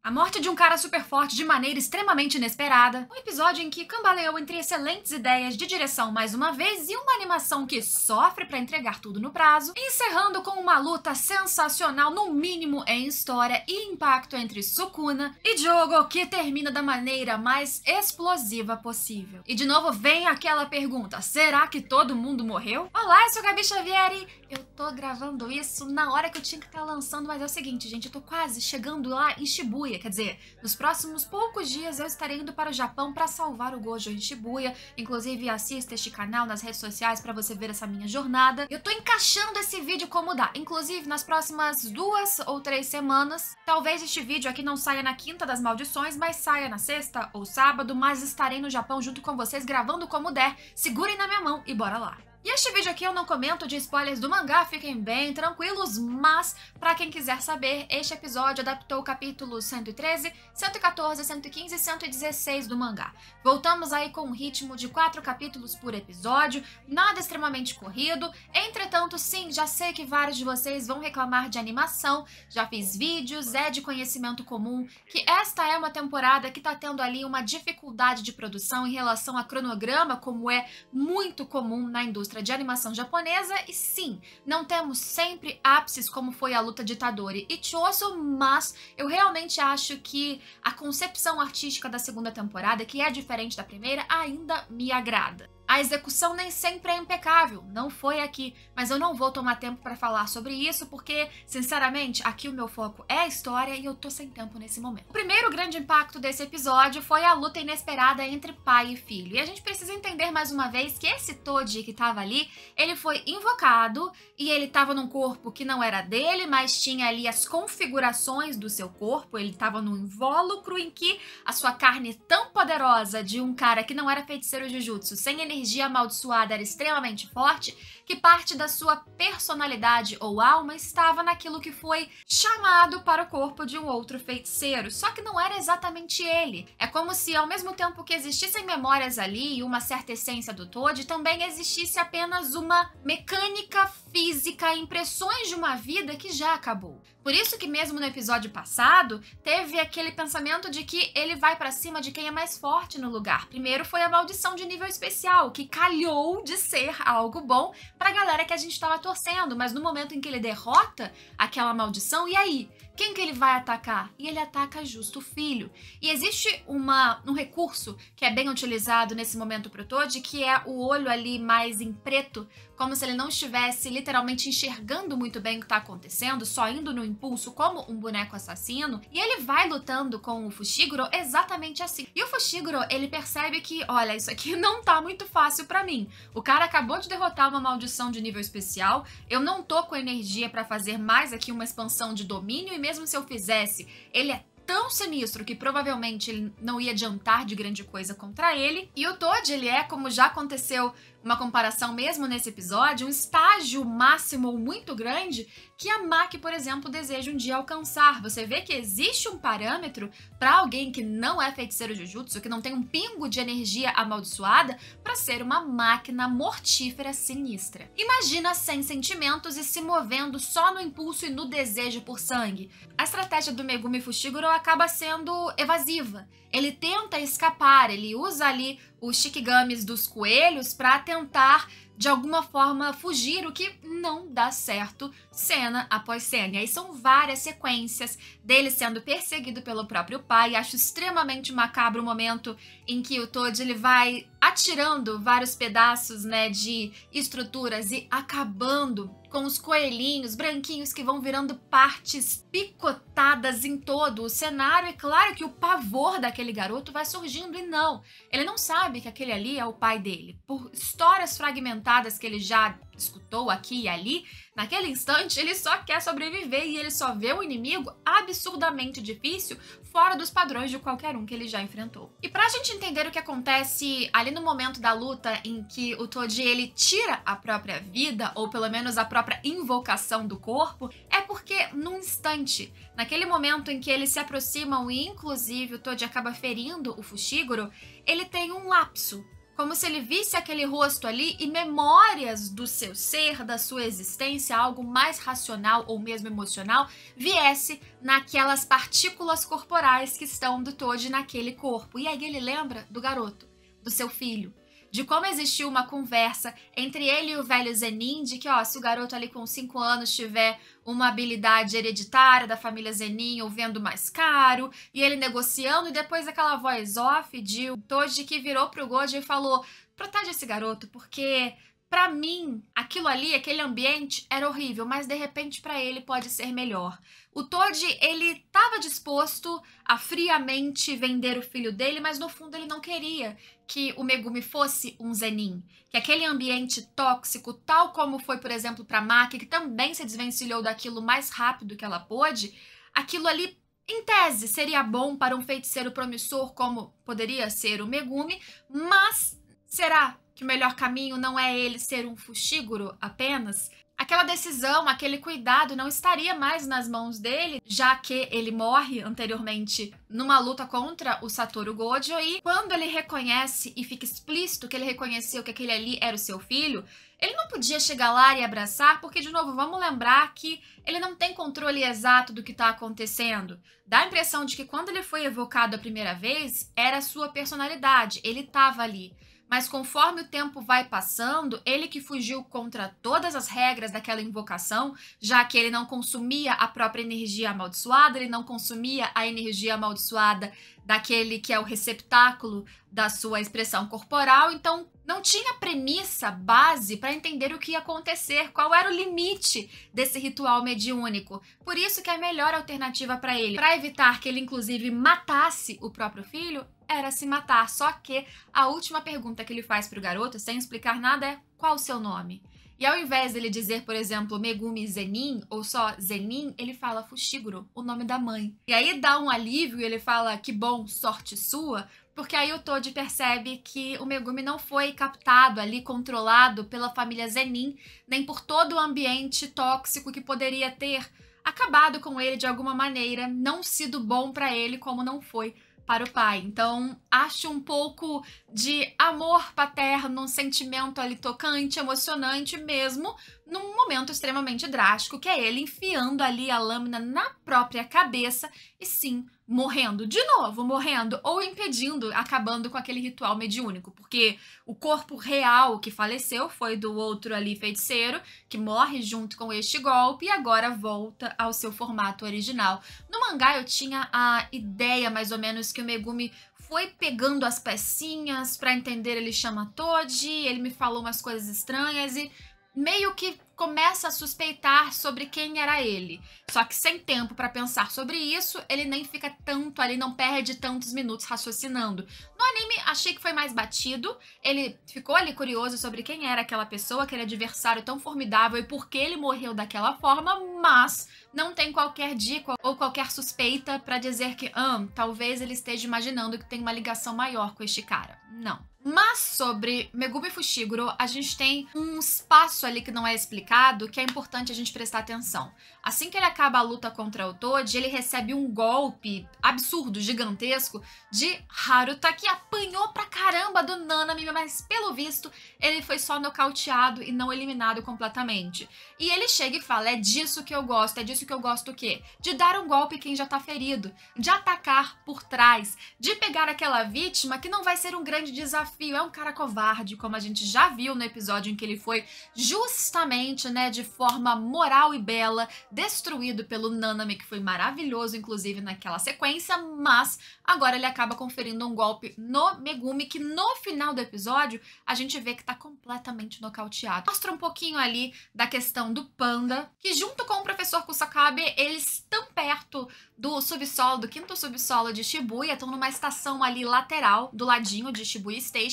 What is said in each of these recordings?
A morte de um cara super forte de maneira extremamente inesperada, um episódio em que cambaleou entre excelentes ideias de direção mais uma vez e uma animação que sofre para entregar tudo no prazo, encerrando com uma luta sensacional no mínimo em história e impacto entre Sukuna e Jogo, que termina da maneira mais explosiva possível. E de novo vem aquela pergunta, será que todo mundo morreu? Olá, eu sou a Gabi Xavier e eu tô gravando isso na hora que eu tinha que estar lançando, mas é o seguinte, gente, eu tô quase chegando lá em Shibuya. Quer dizer, nos próximos poucos dias eu estarei indo para o Japão para salvar o Gojo em Shibuya. Inclusive, assista este canal nas redes sociais para você ver essa minha jornada. Eu tô encaixando esse vídeo como dá. Inclusive, nas próximas 2 ou 3 semanas, talvez este vídeo aqui não saia na quinta das maldições, mas saia na sexta ou sábado, mas estarei no Japão junto com vocês gravando como der. Segurem na minha mão e bora lá! E este vídeo aqui eu não comento de spoilers do mangá, fiquem bem tranquilos, mas pra quem quiser saber, este episódio adaptou capítulos 113, 114, 115 e 116 do mangá. Voltamos aí com um ritmo de 4 capítulos por episódio, nada extremamente corrido, entretanto sim, já sei que vários de vocês vão reclamar de animação, já fiz vídeos, é de conhecimento comum que esta é uma temporada que tá tendo ali uma dificuldade de produção em relação a cronograma, como é muito comum na indústria de animação japonesa, e sim, não temos sempre ápices como foi a luta de Itadori e Choso, mas eu realmente acho que a concepção artística da segunda temporada, que é diferente da primeira, ainda me agrada. A execução nem sempre é impecável, não foi aqui, mas eu não vou tomar tempo para falar sobre isso porque, sinceramente, aqui o meu foco é a história e eu tô sem tempo nesse momento. O primeiro grande impacto desse episódio foi a luta inesperada entre pai e filho, e a gente precisa entender mais uma vez que esse Toji que tava ali, ele foi invocado e ele tava num corpo que não era dele, mas tinha ali as configurações do seu corpo, ele tava num invólucro em que a sua carne tão poderosa de um cara que não era feiticeiro Jujutsu, sem energia amaldiçoada era extremamente forte, que parte da sua personalidade ou alma estava naquilo que foi chamado para o corpo de um outro feiticeiro, só que não era exatamente ele. É como se ao mesmo tempo que existissem memórias ali e uma certa essência do Toji, também existisse apenas uma mecânica física, impressões de uma vida que já acabou. Por isso que mesmo no episódio passado, teve aquele pensamento de que ele vai pra cima de quem é mais forte no lugar. Primeiro foi a maldição de nível especial, que calhou de ser algo bom pra galera que a gente tava torcendo, mas no momento em que ele derrota aquela maldição, e aí? Quem que ele vai atacar? E ele ataca justo o filho. E existe um recurso que é bem utilizado nesse momento pro Toji, que é o olho ali mais em preto, como se ele não estivesse literalmente enxergando muito bem o que tá acontecendo, só indo no impulso como um boneco assassino, e ele vai lutando com o Fushiguro exatamente assim. E o Fushiguro, ele percebe que, olha, isso aqui não tá muito fácil pra mim. O cara acabou de derrotar uma maldição de nível especial, eu não tô com energia pra fazer mais aqui uma expansão de domínio, e mesmo se eu fizesse, ele é tão sinistro que provavelmente ele não ia adiantar de grande coisa contra ele. E o Toji, ele é, como já aconteceu uma comparação mesmo nesse episódio, um estágio máximo muito grande que a Maki, por exemplo, deseja um dia alcançar. Você vê que existe um parâmetro para alguém que não é feiticeiro Jujutsu, que não tem um pingo de energia amaldiçoada, para ser uma máquina mortífera sinistra. Imagina sem sentimentos e se movendo só no impulso e no desejo por sangue. A estratégia do Megumi Fushiguro acaba sendo evasiva. Ele tenta escapar, ele usa ali os shikigamis dos coelhos para tentar, de alguma forma, fugir, o que não dá certo cena após cena. E aí são várias sequências dele sendo perseguido pelo próprio pai. Acho extremamente macabro o momento em que o Toji ele vai atirando vários pedaços, né, de estruturas e acabando com os coelhinhos branquinhos que vão virando partes picotadas em todo o cenário. E claro que o pavor daquele garoto vai surgindo, e não, ele não sabe que aquele ali é o pai dele. Por histórias fragmentadas que ele já escutou aqui e ali, naquele instante ele só quer sobreviver e ele só vê o inimigo absurdamente difícil, fora dos padrões de qualquer um que ele já enfrentou. E pra gente entender o que acontece ali no momento da luta em que o Toji ele tira a própria vida, ou pelo menos a própria invocação do corpo, é porque num instante, naquele momento em que eles se aproximam e inclusive o Toji acaba ferindo o Fushiguro, ele tem um lapso. como se ele visse aquele rosto ali e memórias do seu ser, da sua existência, algo mais racional ou mesmo emocional, viesse naquelas partículas corporais que estão do Toad naquele corpo. E aí ele lembra do garoto, do seu filho, de como existiu uma conversa entre ele e o velho Zenin, de que, ó, se o garoto ali com 5 anos tiver uma habilidade hereditária da família Zenin ou vendo mais caro, e ele negociando, e depois aquela voz off de Toad que virou pro Gojo e falou: protege esse garoto, porque pra mim, aquilo ali, aquele ambiente era horrível, mas de repente pra ele pode ser melhor. O Toad, ele estava disposto a friamente vender o filho dele, mas no fundo ele não queria que o Megumi fosse um Zenin. Que aquele ambiente tóxico, tal como foi, por exemplo, para Maki, que também se desvencilhou daquilo mais rápido que ela pôde, aquilo ali, em tese, seria bom para um feiticeiro promissor como poderia ser o Megumi, mas será que o melhor caminho não é ele ser um Fushiguro apenas? Aquela decisão, aquele cuidado não estaria mais nas mãos dele, já que ele morre anteriormente numa luta contra o Satoru Gojo, e quando ele reconhece e fica explícito que ele reconheceu que aquele ali era o seu filho, ele não podia chegar lá e abraçar, porque, de novo, vamos lembrar que ele não tem controle exato do que está acontecendo. Dá a impressão de que quando ele foi evocado a primeira vez, era a sua personalidade, ele estava ali. Mas conforme o tempo vai passando, ele que fugiu contra todas as regras daquela invocação, já que ele não consumia a própria energia amaldiçoada, ele não consumia a energia amaldiçoada daquele que é o receptáculo da sua expressão corporal, então não tinha premissa, base para entender o que ia acontecer, qual era o limite desse ritual mediúnico. Por isso que a melhor alternativa para ele, para evitar que ele inclusive matasse o próprio filho, era se matar. Só que a última pergunta que ele faz pro garoto, sem explicar nada, é: qual o seu nome? E ao invés dele dizer, por exemplo, Megumi Zenin, ou só Zenin, ele fala Fushiguro, o nome da mãe. E aí dá um alívio e ele fala: que bom, sorte sua, porque aí o Toad percebe que o Megumi não foi captado ali, controlado pela família Zenin, nem por todo o ambiente tóxico que poderia ter acabado com ele de alguma maneira, não sido bom para ele como não foi para o pai. Então, acho um pouco de amor paterno, um sentimento ali tocante, emocionante mesmo, num momento extremamente drástico, que é ele enfiando ali a lâmina na própria cabeça e sim, morrendo. De novo, morrendo ou impedindo, acabando com aquele ritual mediúnico, porque o corpo real que faleceu foi do outro ali feiticeiro, que morre junto com este golpe e agora volta ao seu formato original. No mangá eu tinha a ideia mais ou menos que o Megumi foi pegando as pecinhas para entender, ele chama Toad, ele me falou umas coisas estranhas e meio que começa a suspeitar sobre quem era ele. Só que sem tempo para pensar sobre isso, ele nem fica tanto ali, não perde tantos minutos raciocinando. No anime, achei que foi mais batido. Ele ficou ali curioso sobre quem era aquela pessoa, aquele adversário tão formidável e por que ele morreu daquela forma, mas não tem qualquer dica ou qualquer suspeita para dizer que talvez ele esteja imaginando que tem uma ligação maior com este cara. Não. Mas sobre Megumi Fushiguro, a gente tem um espaço ali que não é explicado, que é importante a gente prestar atenção. Assim que ele acaba a luta contra o Toad, ele recebe um golpe absurdo, gigantesco, de Haruta, que apanhou pra caramba do Nanami, mas pelo visto ele foi só nocauteado e não eliminado completamente. E ele chega e fala: é disso que eu gosto o quê? De dar um golpe em quem já tá ferido, de atacar por trás, de pegar aquela vítima que não vai ser um grande desafio, é um cara covarde, como a gente já viu no episódio em que ele foi justamente, né, de forma moral e bela, destruído pelo Nanami, que foi maravilhoso, inclusive, naquela sequência, mas agora ele acaba conferindo um golpe no Megumi, que no final do episódio a gente vê que tá completamente nocauteado. Mostra um pouquinho ali da questão do Panda, que junto com o professor Kusakabe, eles estão perto do subsolo, do 5º subsolo de Shibuya, estão numa estação ali lateral, do ladinho de Shibuya Station.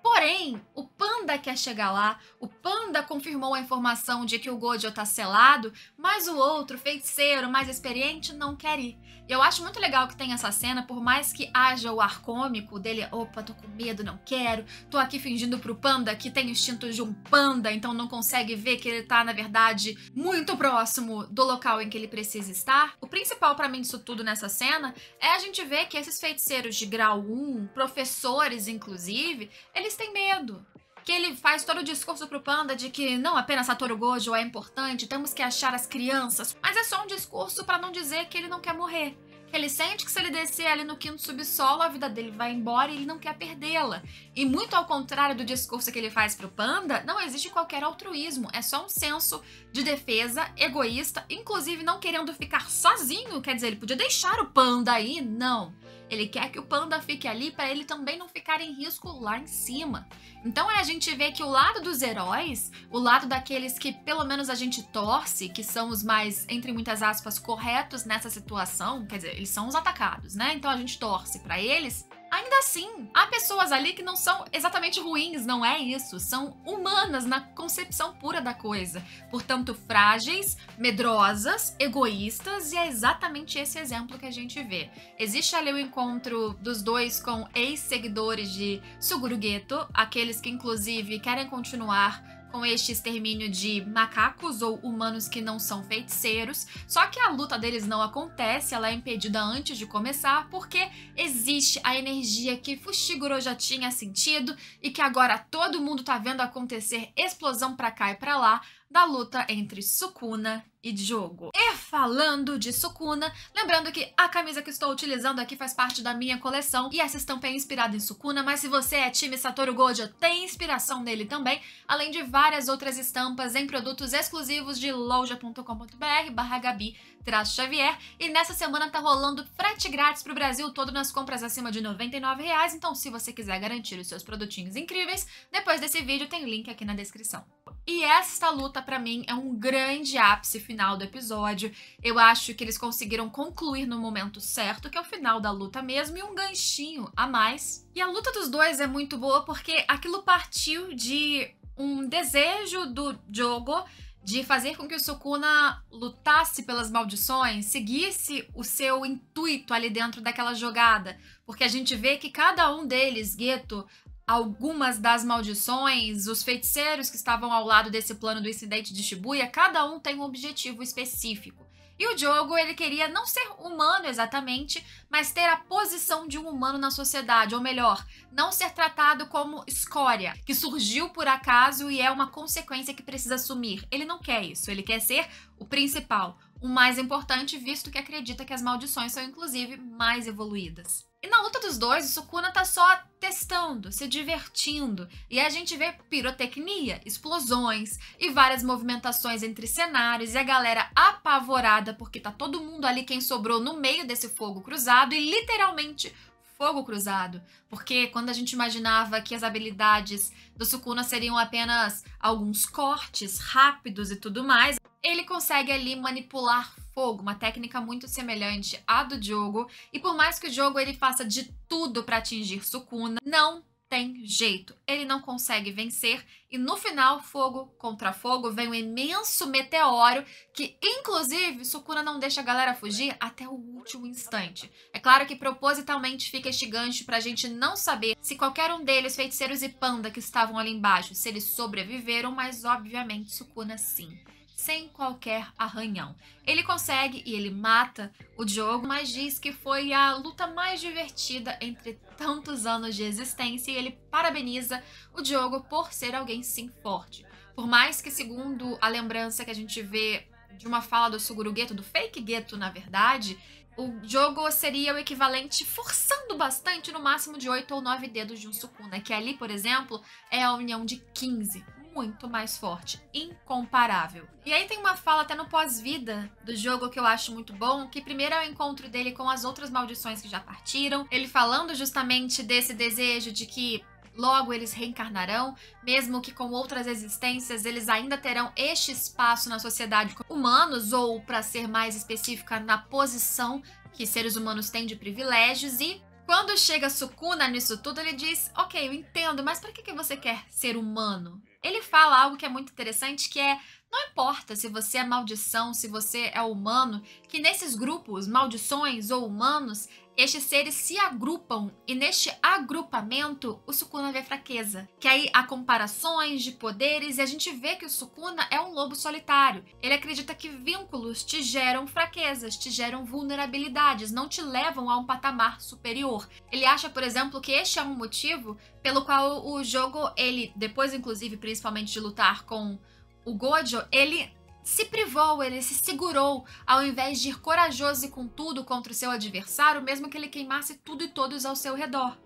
Porém, o Panda quer chegar lá, o Panda confirmou a informação de que o Gojo tá selado, mas o outro, feiticeiro, mais experiente, não quer ir. E eu acho muito legal que tem essa cena, por mais que haja o ar cômico dele, opa, tô com medo, não quero, tô aqui fingindo pro Panda que tem o instinto de um panda, então não consegue ver que ele tá, na verdade, muito próximo do local em que ele precisa estar. O principal pra mim disso tudo nessa cena é a gente ver que esses feiticeiros de grau 1, professores inclusive, eles eles têm medo. Que ele faz todo o discurso pro Panda de que não apenas Satoru Gojo é importante, temos que achar as crianças, mas é só um discurso pra não dizer que ele não quer morrer. Ele sente que se ele descer ali no quinto subsolo, a vida dele vai embora e ele não quer perdê-la. E muito ao contrário do discurso que ele faz pro Panda, não existe qualquer altruísmo, é só um senso de defesa egoísta, inclusive não querendo ficar sozinho, quer dizer, ele podia deixar o Panda aí, não. Ele quer que o Panda fique ali para ele também não ficar em risco lá em cima. Então a gente vê que o lado dos heróis, o lado daqueles que pelo menos a gente torce, que são os mais, entre muitas aspas, corretos nessa situação, quer dizer, eles são os atacados, né? Então a gente torce para eles. Ainda assim, há pessoas ali que não são exatamente ruins, não é isso. São humanas na concepção pura da coisa. Portanto, frágeis, medrosas, egoístas, e é exatamente esse exemplo que a gente vê. Existe ali o encontro dos dois com ex-seguidores de Suguru Geto, aqueles que inclusive querem continuar com este extermínio de macacos ou humanos que não são feiticeiros, só que a luta deles não acontece, ela é impedida antes de começar, porque existe a energia que Fushiguro já tinha sentido e que agora todo mundo tá vendo acontecer explosão pra cá e pra lá, da luta entre Sukuna e Jogo. E falando de Sukuna, lembrando que a camisa que estou utilizando aqui faz parte da minha coleção e essa estampa é inspirada em Sukuna, mas se você é time Satoru Gojo, tem inspiração nele também, além de várias outras estampas em produtos exclusivos de loja.com.br/Gabi-Xavier, e nessa semana tá rolando frete grátis pro Brasil todo nas compras acima de R$ 99, então se você quiser garantir os seus produtinhos incríveis, depois desse vídeo tem link aqui na descrição. E esta luta, pra mim, é um grande ápice final do episódio. Eu acho que eles conseguiram concluir no momento certo, que é o final da luta mesmo, e um ganchinho a mais. E a luta dos dois é muito boa porque aquilo partiu de um desejo do Jogo de fazer com que o Sukuna lutasse pelas maldições, seguisse o seu intuito ali dentro daquela jogada. Porque a gente vê que cada um deles, Geto, algumas das maldições, os feiticeiros que estavam ao lado desse plano do incidente de Shibuya, cada um tem um objetivo específico. E o Jogo, ele queria não ser humano exatamente, mas ter a posição de um humano na sociedade, ou melhor, não ser tratado como escória, que surgiu por acaso e é uma consequência que precisa assumir. Ele não quer isso, ele quer ser o principal, o mais importante, visto que acredita que as maldições são inclusive mais evoluídas. E na luta dos dois, o Sukuna tá só testando, se divertindo, e a gente vê pirotecnia, explosões e várias movimentações entre cenários e a galera apavorada porque tá todo mundo ali quem sobrou no meio desse fogo cruzado e literalmente fogo cruzado, porque quando a gente imaginava que as habilidades do Sukuna seriam apenas alguns cortes rápidos e tudo mais, ele consegue ali manipular fogo, uma técnica muito semelhante à do Jogo, e por mais que o Jogo ele faça de tudo para atingir Sukuna, não tem jeito, ele não consegue vencer, e no final, fogo contra fogo, vem um imenso meteoro que, inclusive, Sukuna não deixa a galera fugir até o último instante. É claro que propositalmente fica este gancho pra gente não saber se qualquer um deles, feiticeiros e Panda que estavam ali embaixo, se eles sobreviveram, mas obviamente Sukuna sim, sem qualquer arranhão. Ele consegue e ele mata o Jogo, mas diz que foi a luta mais divertida entre tantos anos de existência e ele parabeniza o Jogo por ser alguém sim forte. Por mais que, segundo a lembrança que a gente vê de uma fala do Suguru Geto, do fake Geto na verdade, o Jogo seria o equivalente, forçando bastante, no máximo de 8 ou 9 dedos de um Sukuna, que ali, por exemplo, é a união de 15. Muito mais forte, incomparável. E aí tem uma fala até no pós-vida do Jogo que eu acho muito bom, que primeiro é o encontro dele com as outras maldições que já partiram, ele falando justamente desse desejo de que logo eles reencarnarão, mesmo que com outras existências eles ainda terão este espaço na sociedade como humanos, ou, para ser mais específica, na posição que seres humanos têm de privilégios. E quando chega Sukuna nisso tudo, ele diz: ok, eu entendo, mas para que você quer ser humano? Ele fala algo que é muito interessante, que é: não importa se você é maldição, se você é humano, que nesses grupos, maldições ou humanos, estes seres se agrupam e neste agrupamento o Sukuna vê fraqueza. Que aí há comparações de poderes e a gente vê que o Sukuna é um lobo solitário. Ele acredita que vínculos te geram fraquezas, te geram vulnerabilidades, não te levam a um patamar superior. Ele acha, por exemplo, que este é um motivo pelo qual o jogo, ele, depois inclusive principalmente de lutar com o Gojo, ele se privou, ele se segurou, ao invés de ir corajoso e com tudo contra o seu adversário, mesmo que ele queimasse tudo e todos ao seu redor.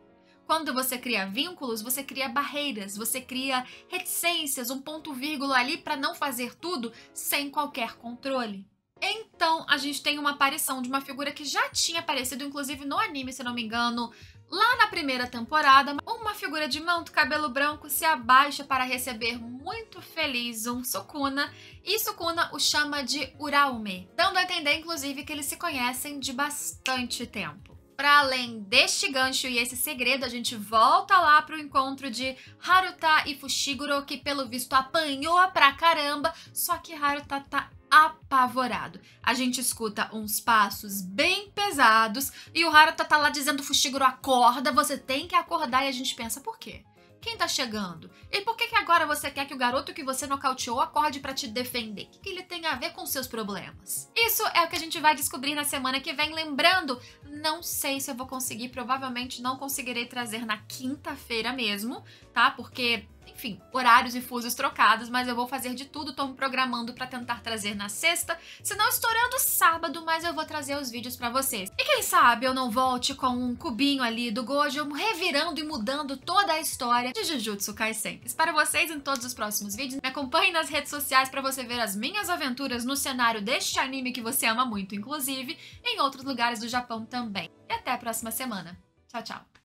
Quando você cria vínculos, você cria barreiras, você cria reticências, um ponto vírgula ali para não fazer tudo sem qualquer controle. Então, a gente tem uma aparição de uma figura que já tinha aparecido, inclusive no anime, se não me engano, lá na primeira temporada. Uma figura de manto, cabelo branco, se abaixa para receber muito feliz um Sukuna, e Sukuna o chama de Uraume, dando a entender, inclusive, que eles se conhecem de bastante tempo. Para além deste gancho e esse segredo, a gente volta lá pro encontro de Haruta e Fushiguro, que pelo visto apanhou pra caramba, só que Haruta tá apavorado. A gente escuta uns passos bem pesados e o Haruta tá lá dizendo: Fushiguro, acorda, você tem que acordar. E a gente pensa, por quê? Quem tá chegando? E por que agora você quer que o garoto que você nocauteou acorde pra te defender? O que ele tem a ver com seus problemas? Isso é o que a gente vai descobrir na semana que vem. Lembrando, não sei se eu vou conseguir, provavelmente não conseguirei trazer na quinta-feira mesmo, tá? Porque, enfim, horários e fusos trocados, mas eu vou fazer de tudo, tô me programando pra tentar trazer na sexta, se não estourando sábado, mas eu vou trazer os vídeos pra vocês. E quem sabe eu não volte com um cubinho ali do Gojo, revirando e mudando toda a história de Jujutsu Kaisen. Espero vocês em todos os próximos vídeos. Me acompanhe nas redes sociais pra você ver as minhas aventuras no cenário deste anime que você ama muito, inclusive em outros lugares do Japão também. E até a próxima semana. Tchau, tchau!